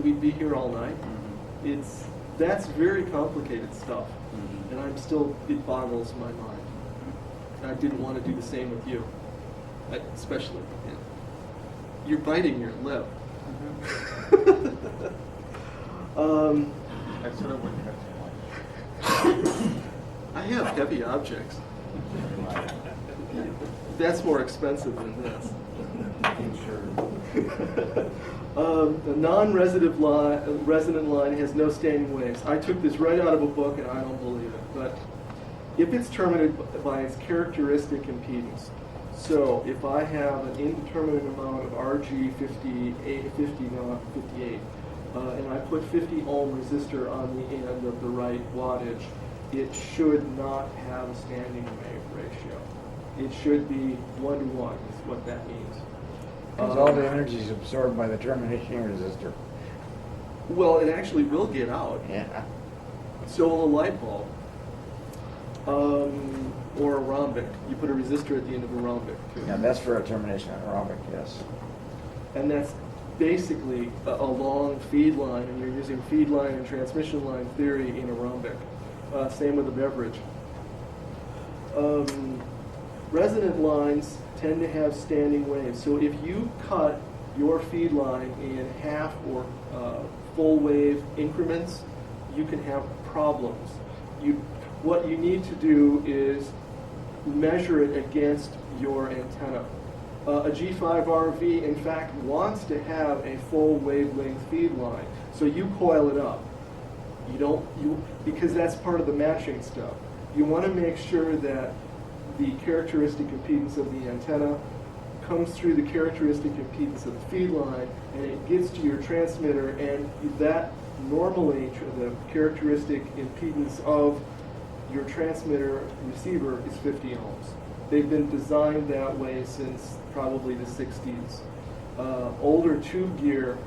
we'd be here all night. That's very complicated stuff, and it boggles my mind. And I didn't want to do the same with you, especially. You're biting your lip. I sort of wouldn't have too much. I have heavy objects. That's more expensive than this. The non-resonant line has no standing waves. I took this right out of a book, and I don't believe it. But if it's terminated by its characteristic impedance, so if I have an indeterminate amount of RG58, and I put 50 ohm resistor on the end of the right wattage, it should not have a standing wave ratio. It should be 1-to-1 is what that means. Because all the energy is absorbed by the termination resistor. Well, it actually will get out. Yeah. So will a light bulb. Or a rhombic. You put a resistor at the end of a rhombic, too. Yeah, that's for a termination on a rhombic, yes. And that's basically a long feed line, and you're using feed line and transmission line theory in a rhombic. Same with a beverage. Resonant lines tend to have standing waves. So if you cut your feed line in half or full wave increments, you can have problems. What you need to do is measure it against your antenna. A G5RV, in fact, wants to have a full wavelength feed line. So you coil it up. Because that's part of the matching stuff. You want to make sure that the characteristic impedance of the antenna comes through the characteristic impedance of the feed line, and it gets to your transmitter, and that normally the characteristic impedance of your transmitter receiver is 50 ohms. They've been designed that way since probably the 60s. Older tube gear,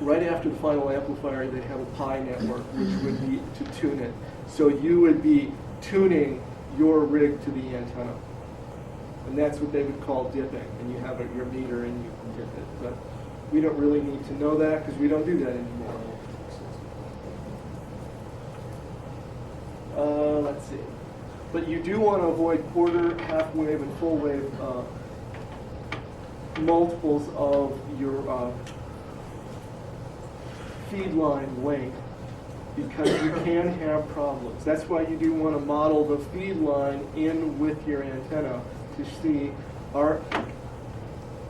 right after the final amplifier, they'd have a pi network, which would be to tune it. So you would be tuning your rig to the antenna. And that's what they would call dipping. And you have your meter and you can dip it. But we don't really need to know that because we don't do that anymore. Let's see. But you do want to avoid quarter, half wave, and full wave multiples of your feed line length, because you can have problems. That's why you do want to model the feed line in with your antenna to see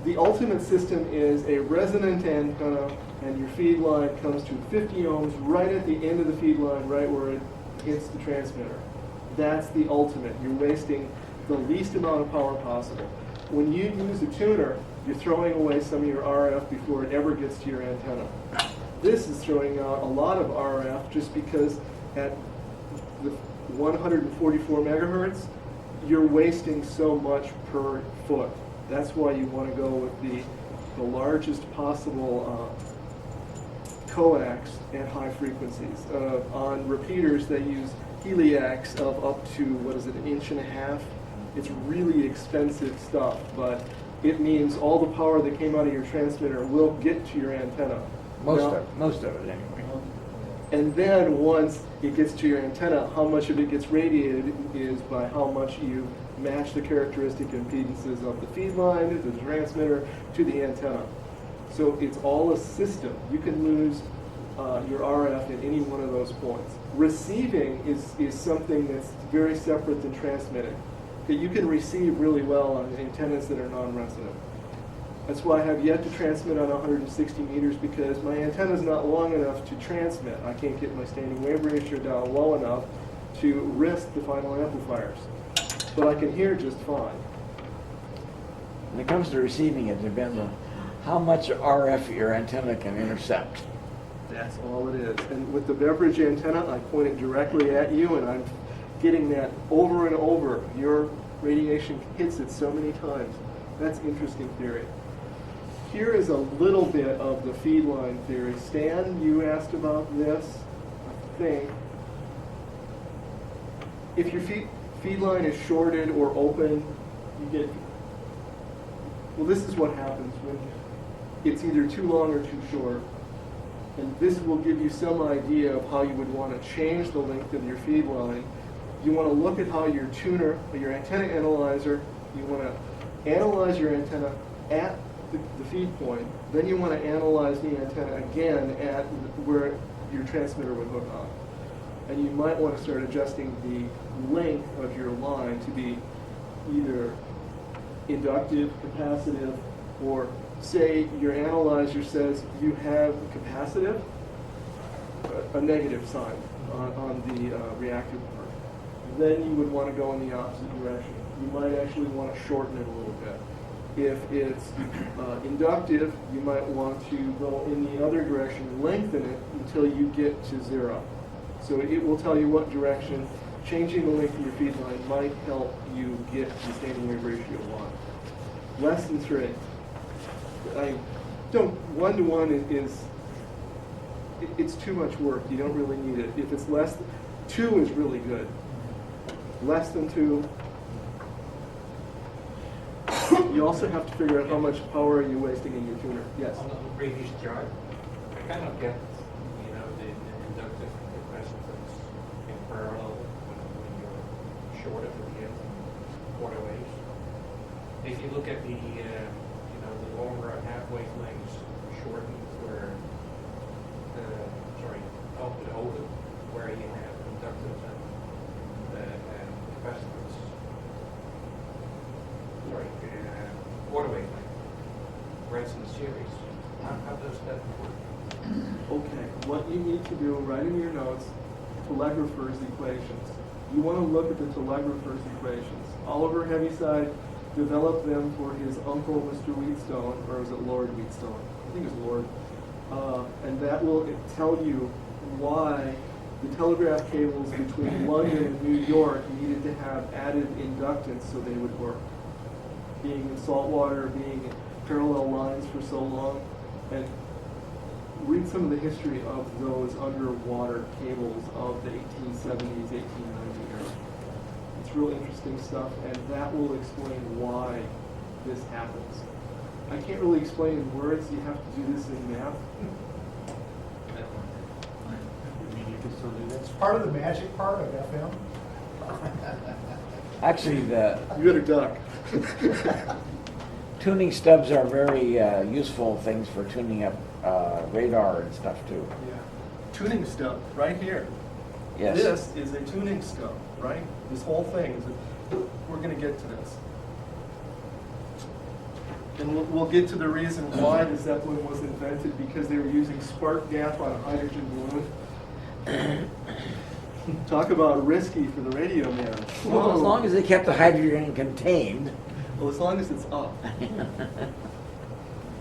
the ultimate system is a resonant antenna, and your feed line comes to 50 ohms right at the end of the feed line, right where it hits the transmitter. That's the ultimate. You're wasting the least amount of power possible. When you use a tuner, you're throwing away some of your RF before it ever gets to your antenna. This is throwing out a lot of RF just because at the 144 megahertz, you're wasting so much per foot. That's why you want to go with the largest possible coax at high frequencies. On repeaters, they use heliacs of up to, an inch and a half. It's really expensive stuff, but it means all the power that came out of your transmitter will get to your antenna. Most of it, anyway. And then once it gets to your antenna, how much of it gets radiated is by how much you match the characteristic impedances of the feed line, to the transmitter, to the antenna. So it's all a system. You can lose your RF at any one of those points. Receiving is something that's very separate than transmitting. Okay, you can receive really well on antennas that are non-resonant. That's why I have yet to transmit on 160 meters, because my antenna is not long enough to transmit. I can't get my standing wave ratio down low enough to risk the final amplifiers. But I can hear just fine. When it comes to receiving, it depends on how much RF your antenna can intercept. That's all it is. And with the beverage antenna, I point it directly at you, and I'm getting that over and over. Your radiation hits it so many times. That's interesting theory. Here is a little bit of the feed line theory. Stan, you asked about this, I think. If your feed line is shorted or open, you get... Well, this is what happens when it's either too long or too short. And this will give you some idea of how you would want to change the length of your feed line. You want to look at how your tuner, your antenna analyzer, you want to analyze your antenna at the feed point. Then you want to analyze the antenna again at where your transmitter would hook on. And you might want to start adjusting the length of your line to be either inductive, capacitive, or say your analyzer says you have capacitive, a negative sign on the reactive part. Then you would want to go in the opposite direction. You might actually want to shorten it a little bit. If it's inductive, you might want to go in the other direction, lengthen it until you get to 0. So it will tell you what direction changing the length of your feed line might help you get the standing wave ratio 1. Less than 3. I don't, 1-to-1 it's too much work. You don't really need it. If it's less, 2 is really good. Less than 2. You also have to figure out how much power are you wasting in your tuner. Yes? On the previous chart, I kind of get, the inductive capacitance in parallel when you're short at the end, quarter waves. If you look at the, the longer half-wave lengths shortened where, output open, where you have inductance and capacitance. Quarter wave length, where it's in series. How does that work? Okay, what you need to do, write in your notes, telegrapher's equations. You want to look at the telegrapher's equations. Oliver Heaviside developed them for his uncle, Mr. Wheatstone, or was it Lord Wheatstone? I think it was Lord. And that will tell you why the telegraph cables between London and New York needed to have added inductance so they would work. Being in saltwater, being in parallel lines for so long, and read some of the history of those underwater cables of the 1870s, 1890 era. It's real interesting stuff, and that will explain why this happens. I can't really explain in words. You have to do this in math. It's part of the magic part of FM. Actually, the You better duck. tuning stubs are very useful things for tuning up radar and stuff too. Yeah. Tuning stub, right here. Yes. This is a tuning stub, right? This whole thing is we're going to get to this. And we'll get to the reason why the Zeppelin was invented, because they were using spark gap on a hydrogen balloon. Talk about risky for the radio man. Well, as long as they kept the hydrogen contained. Well, as long as it's up.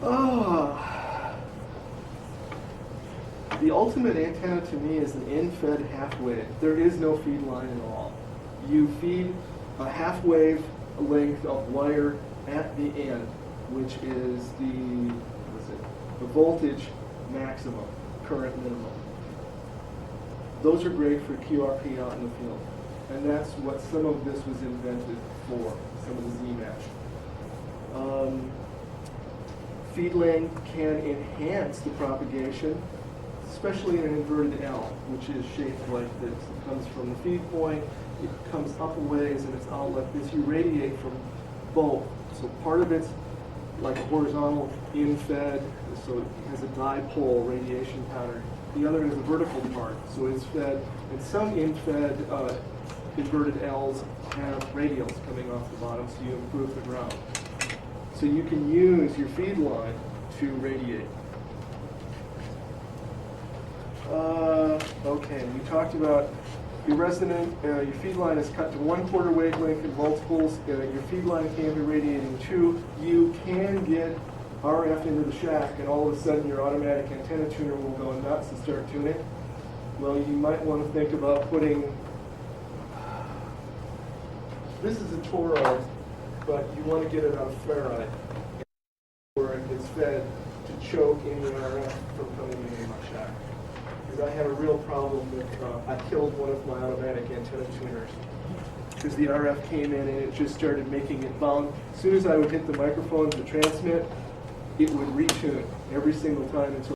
Oh. The ultimate antenna to me is an in-fed half-wave. There is no feed line at all. You feed a half-wave length of wire at the end, which is the voltage maximum, current minimum. Those are great for QRP out in the field. And that's what some of this was invented for, some of the Z-match. Feed length can enhance the propagation, especially in an inverted L, which is shaped like this. It comes from the feed point, it comes up a ways, and its outlet is you radiate from both. So part of it's like a horizontal in-fed, so it has a dipole radiation pattern. The other is a vertical part, so it's fed, and some in-fed inverted Ls have radials coming off the bottom, so you improve the ground. So you can use your feed line to radiate. Okay, we talked about your resonant, your feed line is cut to 1/4 wavelength in multiples. Your feed line can be radiating 2. You can get RF into the shack, and all of a sudden your automatic antenna tuner will go nuts and start tuning. Well, you might want to think about putting, this is a toroid, but you want to get it on a ferrite, where it gets fed to choke any RF from coming in my shack. Because I had a real problem with, I killed one of my automatic antenna tuners. Because the RF came in and it just started making it bound. As soon as I would hit the microphone to transmit, it would retune every single time until